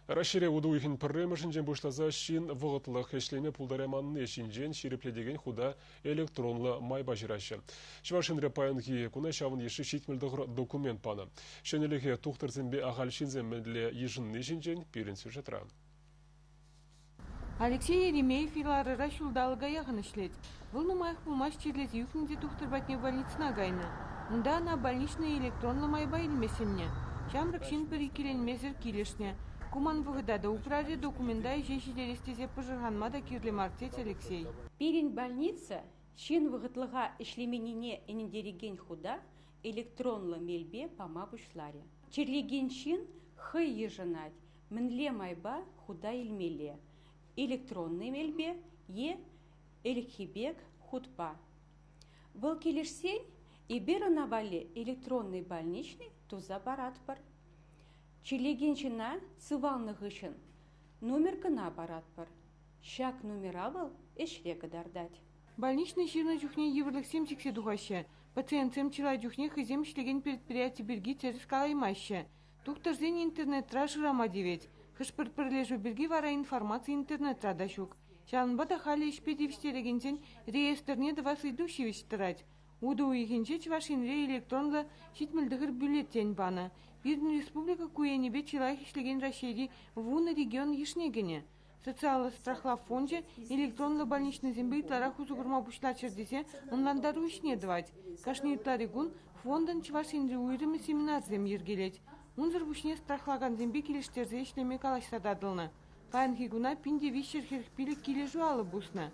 Рашире удуихин пірремішін бұштаза шин вғытлық ешлеме пулдареманын ешінжен шерепледеген худа электронлы майба жирашы. Швашинре паянги куна шавын еші шитмелдіғыр документ паны. Шенеліге тұқтырзенбе ағал шинземмедле ешін нешінжен пирин сюжетра. Алексей Еремеев иларыра шулдалыға яғын ішлет. Бұл нумайық бұлмаш черлет юхнінде тұқтырбатне больницына гайны. Мұнда ана больничный электронлы майба илмесенне. Шамрық шин бір икеленмезір келешне. Куман выгодада управе документа и жешилерестезе пожирганмада кирле мартец Алексей. Перин больница шин выгодлыга ишлеменине энендереген худа электронлы мельбе пама бушларе. Черлеген шин хы еженать мінле майба худа илмеле. Электронный мельбе е элькибек худпа. Был келешсень и беронавали электронный больничный туза баратпар. Чилегенчина сывалны гышын номер кына баратпар. Шак номера был эшрега дардать. Больничный ширна жухне еврлых 70 дугаща. Пациентцем чила жухне хызем шлеген предприятие берги через калаймаща. Тухтарзен интернет рашырама девять. Хышпыр пырлежу берги вара информация интернет радашук. Шалынбада хали ишпедивштерегенсен реестрне два идущий тырать. Уду игенче чвашинре электронлы шитмелдігір бюллетень бана. Бирден республика куенебе чилах ишлеген Рашиди вуны регион ешнегене. Социалы страхла фонде электронлы больничный зембе итлара хузугурма бушла чердесе онландару ишне давать. Кашни итларигун фондын чвашинре уйрымы семинар зем ергелеть. Унзыр бушне страхлаган зембе келештерзе ишлеме калашсададылны. Паянхигуна пинде вищер херхпилі кележу алы бусна.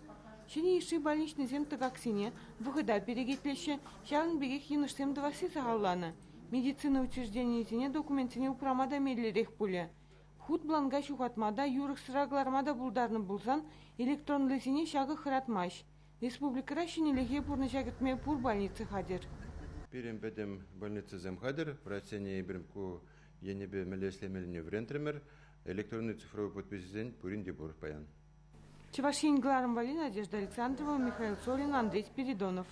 Шини иши больничный зем тагаксине, выхода перегетлеше, шалын бегех енышсем дваси загалланы. Медицина учреждение зене документине упрамада медлерех пуле. Худ бланга шухатмада, юрых сыраглармада булдарны булзан, электронлы зене шагы хыратмаш. Республика шинелеге пурны шагытме пур больницы хадер. Пирем бедем больницы зем хадер, врачение бирмку енебе мелеслемельне врентремер, электронный цифровой подпись пурин дебур паян. Чевашин Гларом Вали, Надежда Александрова, Михаил Солин, Андрей Спиридонов.